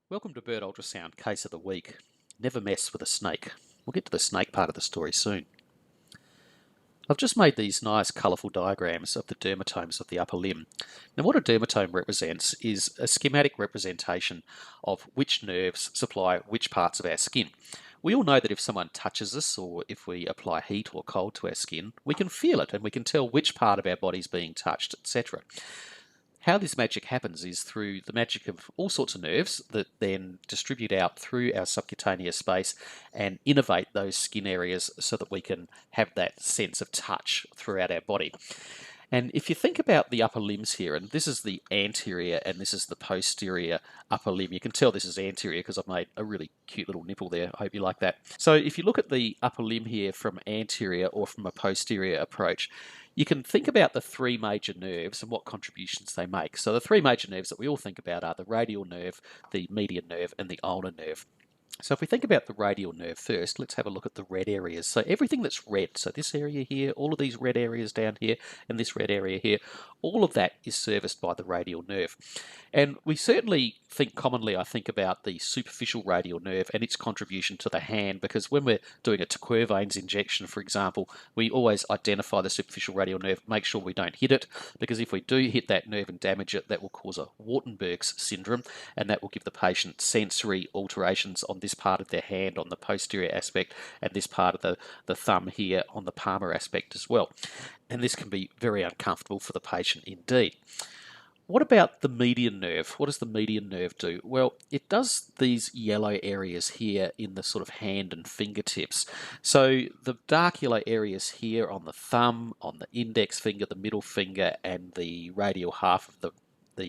Welcome to Bird Ultrasound Case of the Week. Never mess with a snake. We'll get to the snake part of the story soon. I've just made these nice colourful diagrams of the dermatomes of the upper limb. Now what a dermatome represents is a schematic representation of which nerves supply which parts of our skin. We all know that if someone touches us or if we apply heat or cold to our skin, we can feel it and we can tell which part of our body is being touched, etc. How this magic happens is through the magic of all sorts of nerves that then distribute out through our subcutaneous space and innervate those skin areas so that we can have that sense of touch throughout our body. And if you think about the upper limbs here, and this is the anterior and this is the posterior upper limb, you can tell this is anterior because I've made a really cute little nipple there. I hope you like that. So if you look at the upper limb here from anterior or from a posterior approach, you can think about the three major nerves and what contributions they make. So the three major nerves that we all think about are the radial nerve, the median nerve, and the ulnar nerve. So if we think about the radial nerve first, let's have a look at the red areas. So everything that's red, so this area here, all of these red areas down here, and this red area here, all of that is serviced by the radial nerve. And we certainly think commonly, I think, about the superficial radial nerve and its contribution to the hand, because when we're doing a Quervain's injection, for example, we always identify the superficial radial nerve, make sure we don't hit it, because if we do hit that nerve and damage it, that will cause a Wartenberg's syndrome, and that will give the patient sensory alterations on this part of their hand on the posterior aspect and this part of the thumb here on the palmar aspect as well. And this can be very uncomfortable for the patient indeed. What about the median nerve? What does the median nerve do? Well, it does these yellow areas here in the sort of hand and fingertips. So the dark yellow areas here on the thumb, on the index finger, the middle finger, and the radial half of the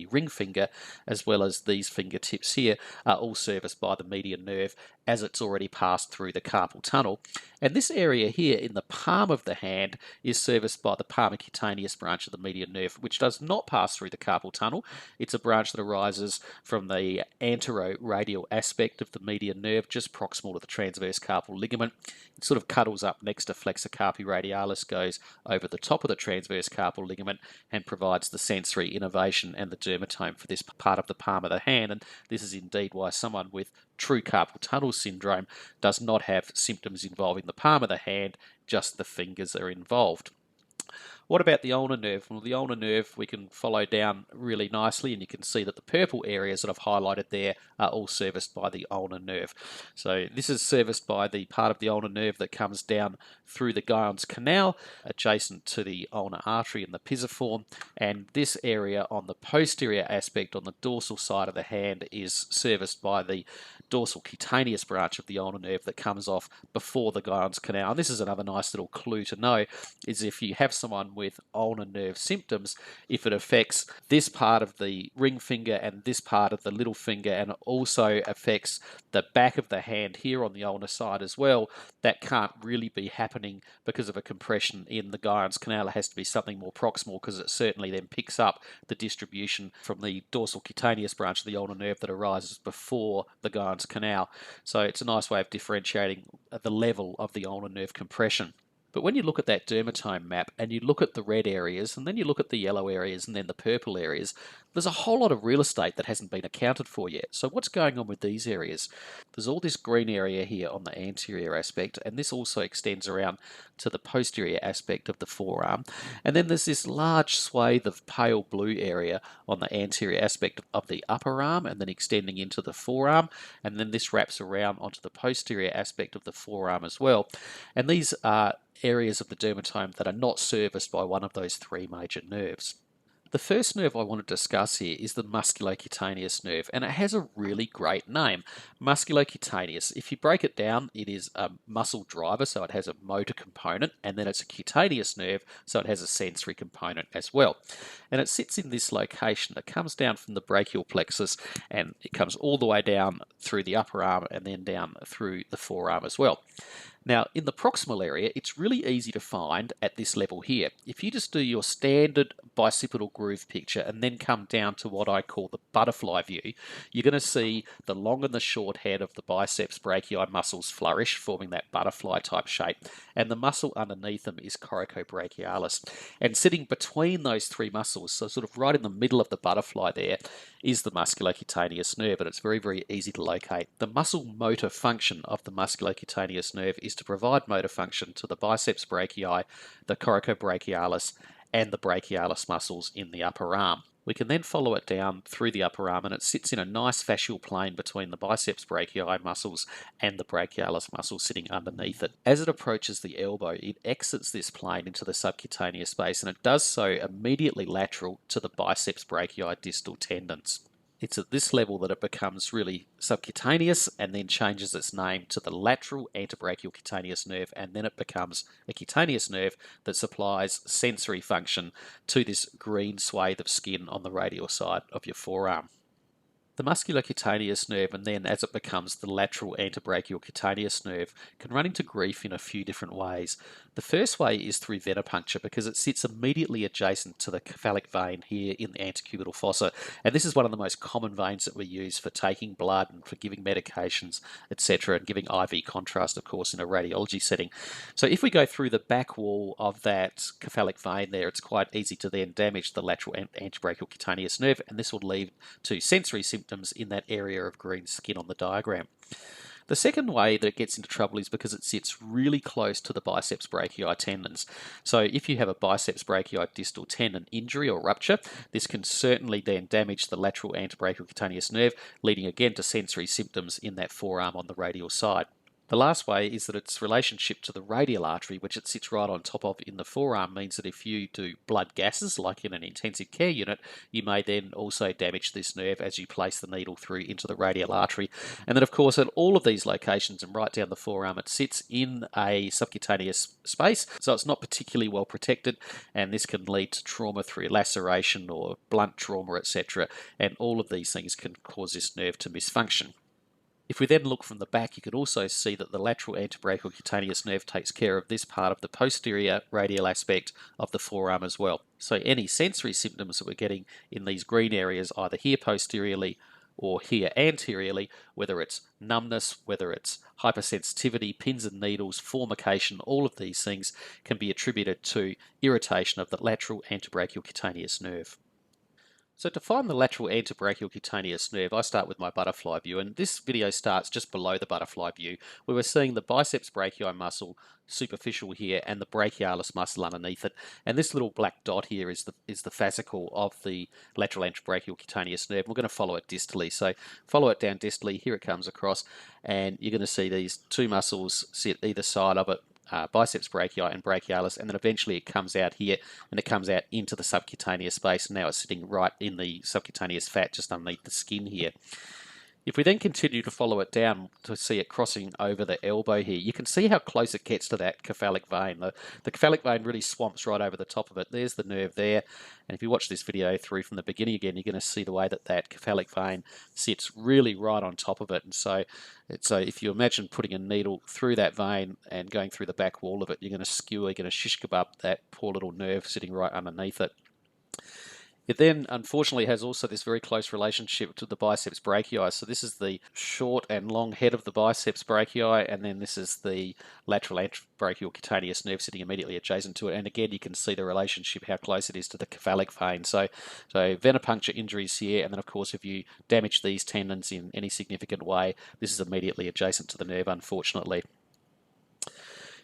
ring finger, as well as these fingertips here, are all serviced by the median nerve as it's already passed through the carpal tunnel. And this area here in the palm of the hand is serviced by the palmar cutaneous branch of the median nerve, which does not pass through the carpal tunnel. It's a branch that arises from the anteroradial aspect of the median nerve, just proximal to the transverse carpal ligament. It sort of cuddles up next to flexor carpi radialis, goes over the top of the transverse carpal ligament, and provides the sensory innervation and the dermatome for this part of the palm of the hand. And this is indeed why someone with true carpal tunnel syndrome does not have symptoms involving the palm of the hand, just the fingers are involved. What about the ulnar nerve? Well, the ulnar nerve we can follow down really nicely, and you can see that the purple areas that I've highlighted there are all serviced by the ulnar nerve. So this is serviced by the part of the ulnar nerve that comes down through the Guyon's canal, adjacent to the ulnar artery and the pisiform, and this area on the posterior aspect on the dorsal side of the hand is serviced by the dorsal cutaneous branch of the ulnar nerve that comes off before the Guyon's canal. And this is another nice little clue to know, is if you have someone with ulnar nerve symptoms, if it affects this part of the ring finger and this part of the little finger, and it also affects the back of the hand here on the ulnar side as well, that can't really be happening because of a compression in the Guyon's canal. It has to be something more proximal, because it certainly then picks up the distribution from the dorsal cutaneous branch of the ulnar nerve that arises before the Guyon's canal. So it's a nice way of differentiating the level of the ulnar nerve compression. But when you look at that dermatome map and you look at the red areas and then you look at the yellow areas and then the purple areas, there's a whole lot of real estate that hasn't been accounted for yet. So what's going on with these areas? There's all this green area here on the anterior aspect, and this also extends around to the posterior aspect of the forearm. And then there's this large swathe of pale blue area on the anterior aspect of the upper arm and then extending into the forearm. And then this wraps around onto the posterior aspect of the forearm as well. And these are areas of the dermatome that are not serviced by one of those three major nerves. The first nerve I want to discuss here is the musculocutaneous nerve, and it has a really great name. Musculocutaneous, if you break it down, it is a muscle driver, so it has a motor component, and then it's a cutaneous nerve, so it has a sensory component as well. And it sits in this location. It comes down from the brachial plexus, and it comes all the way down through the upper arm and then down through the forearm as well. Now, in the proximal area, it's really easy to find at this level here. If you just do your standard bicipital groove picture and then come down to what I call the butterfly view, you're going to see the long and the short head of the biceps brachii muscles flourish, forming that butterfly type shape, and the muscle underneath them is coracobrachialis. And sitting between those three muscles, so sort of right in the middle of the butterfly there, is the musculocutaneous nerve, and it's very, very easy to locate. The muscle motor function of the musculocutaneous nerve is to provide motor function to the biceps brachii, the coracobrachialis, and the brachialis muscles in the upper arm. We can then follow it down through the upper arm, and it sits in a nice fascial plane between the biceps brachii muscles and the brachialis muscles sitting underneath it. As it approaches the elbow, it exits this plane into the subcutaneous space, and it does so immediately lateral to the biceps brachii distal tendons. It's at this level that it becomes really subcutaneous and then changes its name to the lateral antebrachial cutaneous nerve, and then it becomes a cutaneous nerve that supplies sensory function to this green swathe of skin on the radial side of your forearm. The musculocutaneous nerve, and then as it becomes the lateral antebrachial cutaneous nerve, can run into grief in a few different ways. The first way is through venipuncture, because it sits immediately adjacent to the cephalic vein here in the antecubital fossa, and this is one of the most common veins that we use for taking blood and for giving medications, etc., and giving IV contrast, of course, in a radiology setting. So if we go through the back wall of that cephalic vein there, it's quite easy to then damage the lateral antebrachial cutaneous nerve, and this will lead to sensory symptoms in that area of green skin on the diagram. The second way that it gets into trouble is because it sits really close to the biceps brachii tendons. So if you have a biceps brachii distal tendon injury or rupture, this can certainly then damage the lateral antebrachial cutaneous nerve, leading again to sensory symptoms in that forearm on the radial side. The last way is that its relationship to the radial artery, which it sits right on top of in the forearm, means that if you do blood gases, like in an intensive care unit, you may then also damage this nerve as you place the needle through into the radial artery. And then, of course, at all of these locations and right down the forearm, it sits in a subcutaneous space, so it's not particularly well protected, and this can lead to trauma through laceration or blunt trauma, etc. And all of these things can cause this nerve to misfunction. If we then look from the back, you can also see that the lateral antebrachial cutaneous nerve takes care of this part of the posterior radial aspect of the forearm as well. So any sensory symptoms that we're getting in these green areas, either here posteriorly or here anteriorly, whether it's numbness, whether it's hypersensitivity, pins and needles, formication, all of these things can be attributed to irritation of the lateral antebrachial cutaneous nerve. So to find the lateral antebrachial cutaneous nerve, I start with my butterfly view, and this video starts just below the butterfly view, where we're seeing the biceps brachii muscle superficial here and the brachialis muscle underneath it. And this little black dot here is the fascicle of the lateral antebrachial cutaneous nerve. We're going to follow it distally. So follow it down distally, here it comes across, and you're going to see these two muscles sit either side of it, biceps brachii and brachialis, and then eventually it comes out here and it comes out into the subcutaneous space, and now it's sitting right in the subcutaneous fat just underneath the skin here. If we then continue to follow it down to see it crossing over the elbow here, you can see how close it gets to that cephalic vein. The cephalic vein really swamps right over the top of it. There's the nerve there, and if you watch this video through from the beginning again, you're going to see the way that that cephalic vein sits really right on top of it. And so if you imagine putting a needle through that vein and going through the back wall of it, you're going to skewer, you're going to shish kebab that poor little nerve sitting right underneath it. It then, unfortunately, has also this very close relationship to the biceps brachii. So this is the short and long head of the biceps brachii, and then this is the lateral antebrachial cutaneous nerve sitting immediately adjacent to it. And again, you can see the relationship, how close it is to the cephalic vein. So venipuncture injuries here, and then, of course, if you damage these tendons in any significant way, this is immediately adjacent to the nerve, unfortunately.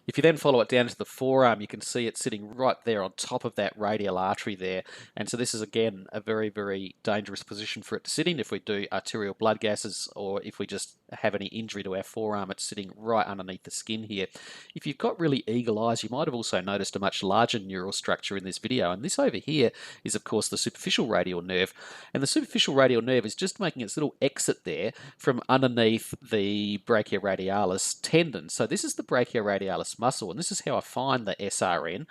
If you then follow it down to the forearm, you can see it sitting right there on top of that radial artery there. And so this is, again, a very, very dangerous position for it to sit in. If we do arterial blood gases or if we just have any injury to our forearm, it's sitting right underneath the skin here. If you've got really eagle eyes, you might have also noticed a much larger neural structure in this video. And this over here is, of course, the superficial radial nerve. And the superficial radial nerve is just making its little exit there from underneath the brachioradialis tendon. So this is the brachioradialis muscle, and this is how I find the SRN.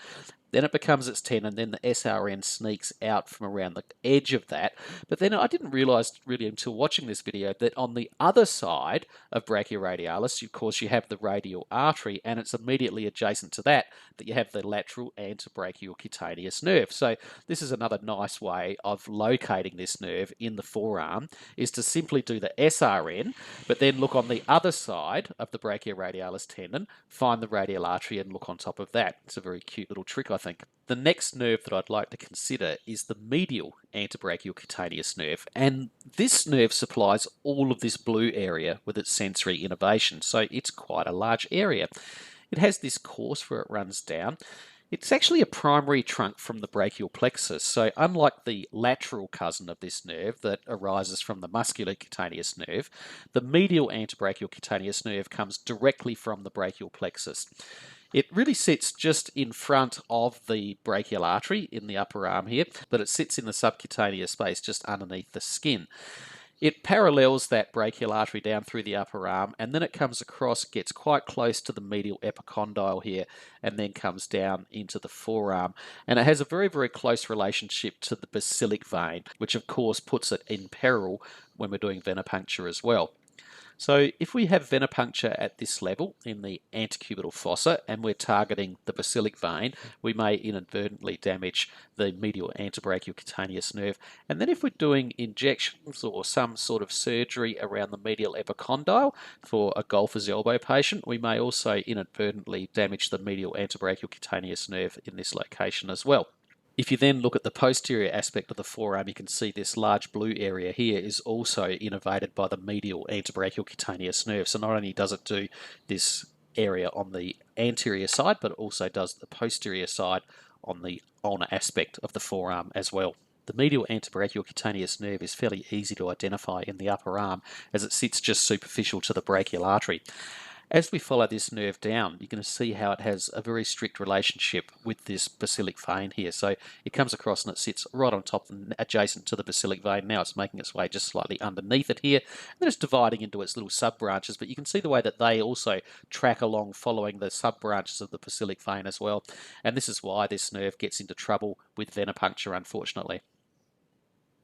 then it becomes its tendon, then the SRN sneaks out from around the edge of that. But then I didn't realise really until watching this video that on the other side of brachioradialis, of course, you have the radial artery, and it's immediately adjacent to that you have the lateral antebrachial cutaneous nerve. So this is another nice way of locating this nerve in the forearm, is to simply do the SRN, but then look on the other side of the brachioradialis tendon, find the radial artery and look on top of that. It's a very cute little trick, I think. The next nerve that I'd like to consider is the medial antebrachial cutaneous nerve, and this nerve supplies all of this blue area with its sensory innervation, so it's quite a large area. It has this course where it runs down. It's actually a primary trunk from the brachial plexus, so unlike the lateral cousin of this nerve that arises from the muscular cutaneous nerve, the medial antebrachial cutaneous nerve comes directly from the brachial plexus. It really sits just in front of the brachial artery in the upper arm here, but it sits in the subcutaneous space just underneath the skin. It parallels that brachial artery down through the upper arm, and then it comes across, gets quite close to the medial epicondyle here, and then comes down into the forearm. And it has a very, very close relationship to the basilic vein, which of course puts it in peril when we're doing venipuncture as well. So if we have venipuncture at this level in the antecubital fossa and we're targeting the basilic vein, we may inadvertently damage the medial antebrachial cutaneous nerve. And then if we're doing injections or some sort of surgery around the medial epicondyle for a golfer's elbow patient, we may also inadvertently damage the medial antebrachial cutaneous nerve in this location as well. If you then look at the posterior aspect of the forearm, you can see this large blue area here is also innervated by the medial antebrachial cutaneous nerve. So not only does it do this area on the anterior side, but it also does the posterior side on the ulnar aspect of the forearm as well. The medial antebrachial cutaneous nerve is fairly easy to identify in the upper arm as it sits just superficial to the brachial artery. As we follow this nerve down, you're going to see how it has a very strict relationship with this basilic vein here. So it comes across and it sits right on top and adjacent to the basilic vein. Now it's making its way just slightly underneath it here. And then it's dividing into its little sub-branches, but you can see the way that they also track along following the sub-branches of the basilic vein as well. And this is why this nerve gets into trouble with venipuncture, unfortunately.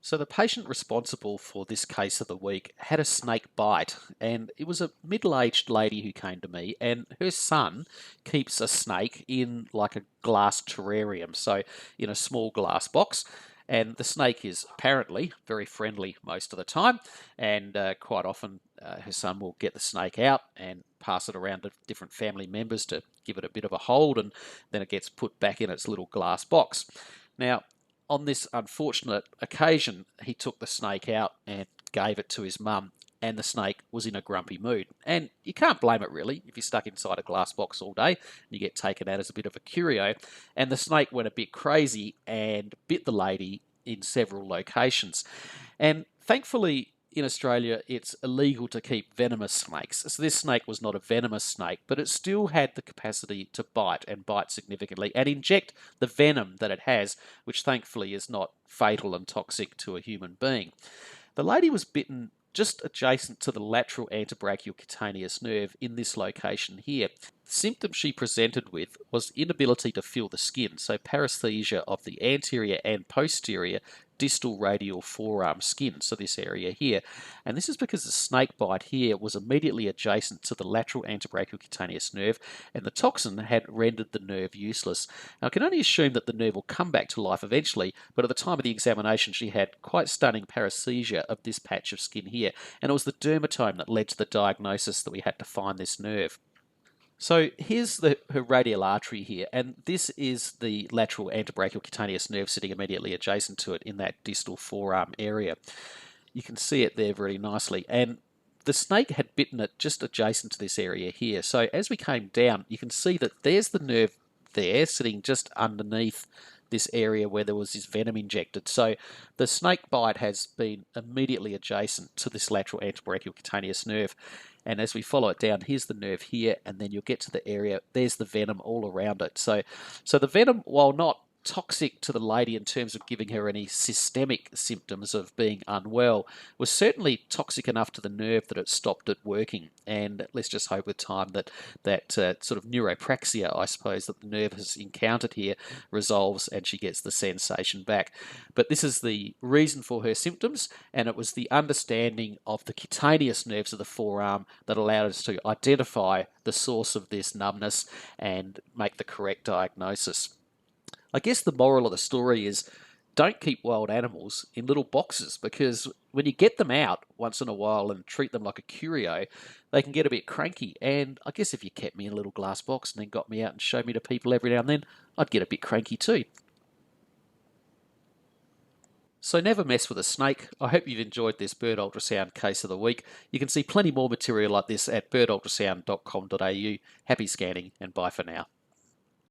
So the patient responsible for this case of the week had a snake bite, and it was a middle-aged lady who came to me, and her son keeps a snake in like a glass terrarium, so in a small glass box. And the snake is apparently very friendly most of the time, and quite often her son will get the snake out and pass it around to different family members to give it a bit of a hold, and then it gets put back in its little glass box. Now, on this unfortunate occasion, he took the snake out and gave it to his mum, and the snake was in a grumpy mood. And you can't blame it really if you're stuck inside a glass box all day and you get taken out as a bit of a curio. And the snake went a bit crazy and bit the lady in several locations. And thankfully, in Australia, it's illegal to keep venomous snakes. So this snake was not a venomous snake, but it still had the capacity to bite, and bite significantly, and inject the venom that it has, which thankfully is not fatal and toxic to a human being. The lady was bitten just adjacent to the lateral antebrachial cutaneous nerve in this location here. The symptom she presented with was inability to feel the skin, so paresthesia of the anterior and posterior distal radial forearm skin, so this area here. And this is because the snake bite here was immediately adjacent to the lateral antebrachial cutaneous nerve, and the toxin had rendered the nerve useless. Now, I can only assume that the nerve will come back to life eventually, but at the time of the examination she had quite stunning paresthesia of this patch of skin here, and it was the dermatome that led to the diagnosis that we had to find this nerve. So here's her radial artery here, and this is the lateral antebrachial cutaneous nerve sitting immediately adjacent to it in that distal forearm area. You can see it there very nicely, and the snake had bitten it just adjacent to this area here. So as we came down, you can see that there's the nerve there sitting just underneath this area where there was this venom injected. So the snake bite has been immediately adjacent to this lateral antebrachial cutaneous nerve. And as we follow it down, here's the nerve here, and then you'll get to the area, there's the venom all around it. So the venom, while not toxic to the lady in terms of giving her any systemic symptoms of being unwell was certainly toxic enough to the nerve that it stopped it working. And let's just hope with time that sort of neuropraxia, I suppose, that the nerve has encountered here resolves and she gets the sensation back. But this is the reason for her symptoms, and it was the understanding of the cutaneous nerves of the forearm that allowed us to identify the source of this numbness and make the correct diagnosis. I guess the moral of the story is don't keep wild animals in little boxes, because when you get them out once in a while and treat them like a curio, they can get a bit cranky. And I guess if you kept me in a little glass box and then got me out and showed me to people every now and then, I'd get a bit cranky too. So never mess with a snake. I hope you've enjoyed this bird ultrasound case of the week. You can see plenty more material like this at birdultrasound.com.au. Happy scanning and bye for now.